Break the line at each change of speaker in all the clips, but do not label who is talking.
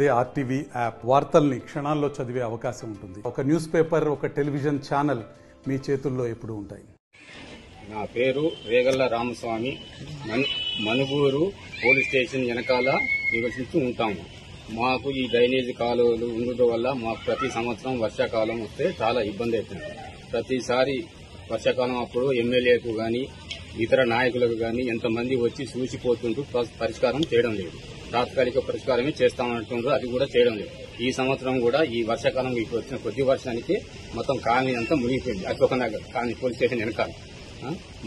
అదే RTV app వార్తల్ని క్షణాల్లో చదివే అవకాశం ఉంటుంది. ఒక న్యూస్ పేపర్, ఒక టెలివిజన్ ఛానల్ మీ చేతుల్లో ఎప్పుడూ ఉంటాయి.
నా పేరు రేగల్ల రామస్వామి. మనుగూరు పోలీస్ స్టేషన్ వెనకాల నివసిస్తూ ఉంటాము. మాకు ఈ డ్రైనేజీ కాలువలు ఉండడం వల్ల మాకు ప్రతి సంవత్సరం వర్షాకాలం వస్తే చాలా ఇబ్బంది అవుతుంది. ప్రతిసారి వర్షాకాలం అప్పుడు ఎమ్మెల్యేకు గాని ఇతర నాయకులకు గాని ఎంతమంది వచ్చి చూసిపోతుంటూ పరిష్కారం చేయడం లేదు. తాత్కాలిక పరిష్కారమే చేస్తామంటుండ్రు, అది కూడా చేయడం లేదు. ఈ సంవత్సరం కూడా ఈ వర్షాకాలం ఇప్పుడు వచ్చిన కొద్ది వర్షానికి మొత్తం కాలనీ అంతా మునిగిపోయింది. Ashoka Nagar colony police station వెనకాల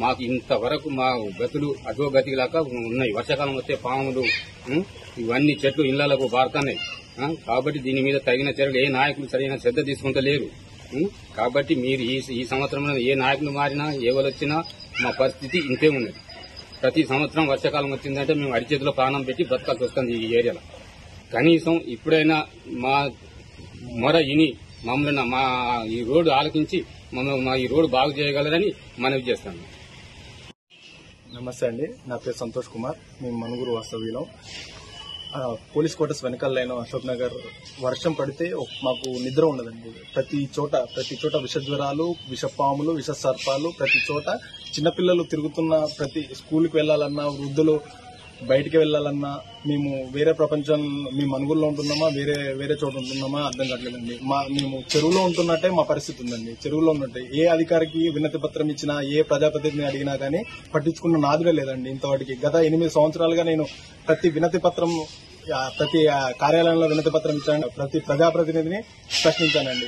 మాకు ఇంతవరకు మా గతులు అధోగతిలాగా ఉన్నాయి. వర్షాకాలం వస్తే పాములు ఇవన్నీ చెట్లు ఇళ్లకు బారుతున్నాయి. కాబట్టి దీని మీద తగిన చర్యలు ఏ నాయకులు సరైన శ్రద్ధ తీసుకుంటలేరు. కాబట్టి మీరు ఈ సంవత్సరంలో ఏ నాయకులు మారినా ఎవరు వచ్చినా మా పరిస్థితి ఇంతే ఉన్నది. ప్రతి సంవత్సరం వర్షాకాలం వచ్చిందంటే మేము అరిచేతిలో ప్రాణం పెట్టి బ్రతకాల్సి వస్తుంది ఈ ఏరియాలో. కనీసం ఇప్పుడైనా మా మొర ఇని మమ్మల్ని మా ఈ రోడ్డు ఆలకించి మా ఈ రోడ్డు బాగు చేయగలరని మనవి చేస్తాను.
నమస్తే అండి, నా పేరు సంతోష్ కుమార్. మేము మనుగురు వాస్తవ్యులం. పోలీస్ క్వార్టర్స్ వెనకాల లైన్ అశోక్ నగర్ వర్షం పడితే మాకు నిద్ర ఉండదండి. ప్రతి చోట విష జ్వరాలు, విషపాములు, విష సర్పాలు ప్రతి చోట. చిన్నపిల్లలు తిరుగుతున్న ప్రతి స్కూల్కి వెళ్లాలన్నా, వృద్ధులు బయటికి వెళ్లాలన్నా మేము వేరే ప్రపంచం, మేము మనుగురులో ఉంటున్నామా వేరే చోట ఉంటున్నామా అర్థం కావట్లేదండి. మేము చెరువులో ఉంటున్నట్టే మా పరిస్థితి ఉందండి. చెరువులో ఉన్నట్టే ఏ అధికారికి వినతి పత్రం ఇచ్చినా, ఏ ప్రజాప్రతినిధిని అడిగినా కానీ పట్టించుకున్న నాదుగా లేదండి ఇంతవాటికి. గత 8 సంవత్సరాలుగా నేను ప్రతి వినతి పత్రం, ప్రతి కార్యాలయంలో వినతి పత్రం ఇచ్చాను, ప్రతి ప్రజాప్రతినిధిని ప్రశ్నించానండి.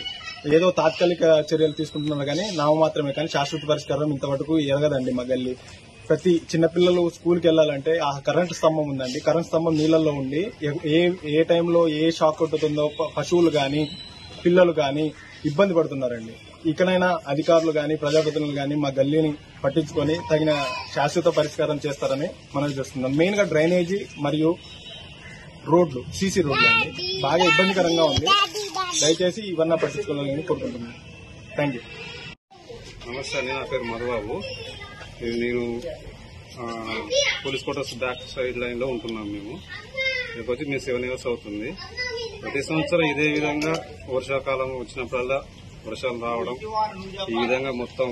ఏదో తాత్కాలిక చర్యలు తీసుకుంటున్నారు కానీ నామమాత్రమే, కానీ శాశ్వత పరిష్కారం ఇంతవరకు ఎరగదండి మా గల్లీ. ప్రతి చిన్నపిల్లలు స్కూల్కి వెళ్లాలంటే ఆ కరెంటు స్తంభం ఉందండి. కరెంట్ స్తంభం నీళ్లలో ఉండి ఏ టైంలో ఏ షాక్ కొట్టుతుందో పశువులు గాని పిల్లలు గాని ఇబ్బంది పడుతున్నారండి. ఇకనైనా అధికారులు గాని ప్రజాప్రతినిధులు గాని మా గల్లీని పట్టించుకొని తగిన శాశ్వత పరిష్కారం చేస్తారని మనం చూస్తున్నాం. మెయిన్ గా డ్రైనేజీ మరియు రోడ్లు, సీసీ రోడ్లు అండి బాగా ఇబ్బందికరంగా ఉంది. దయచేసి ఇవన్నీ పట్టించుకోవాలని కోరుకుంటున్నాను. Thank you.
నమస్తే అండి, నా పేరు మధుబాబు. నేను police quarters back side line లో ఉంటున్నాం. మేము వచ్చి 7 years అవుతుంది. ప్రతి సంవత్సరం ఇదే విధంగా వర్షాకాలం వచ్చినప్పుడల్లా వర్షాలు రావడం, ఈ విధంగా మొత్తం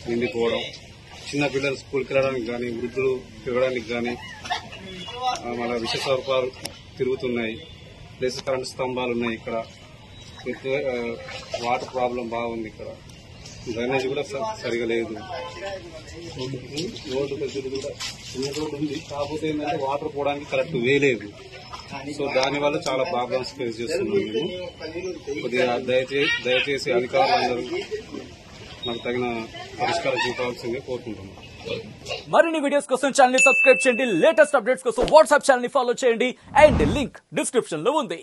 నిండిపోవడం, చిన్న పిల్లలు స్కూల్కి వెళ్ళడానికి కానీ, వృద్ధులు తిరగడానికి కానీ మన విష సర్పాలు తిరుగుతున్నాయి. ప్లస్ కరెంటు స్తంభాలు ఉన్నాయి. ఇక్కడ వాటర్ ప్రాబ్లం బాగుంది. ఇక్కడ డ్రైనేజ్ కూడా సరిగా లేదు. రోడ్డు కూడా చిన్న రోడ్డు ఉంది, కాకపోతే ఏంటంటే వాటర్ పోవడానికి కరెక్ట్ వే లేదు. సో దానివల్ల చాలా ప్రాబ్లమ్స్ ఫేస్ చేస్తున్నాం మేము. కొద్దిగా దయచేసి అధికారులందరూ నాకు తగిన పరిష్కారం చూపాల్సిందే కోరుకుంటున్నాం.
మరిన్ని వీడియోస్ కోసం ఛానల్ ని సబ్స్క్రైబ్ చేయండి. లేటెస్ట్ అప్డేట్స్ కోసం వాట్సాప్ ఛానల్ ని ఫాలో చేయండి. అండ్ లింక్ డిస్క్రిప్షన్ లో ఉంది.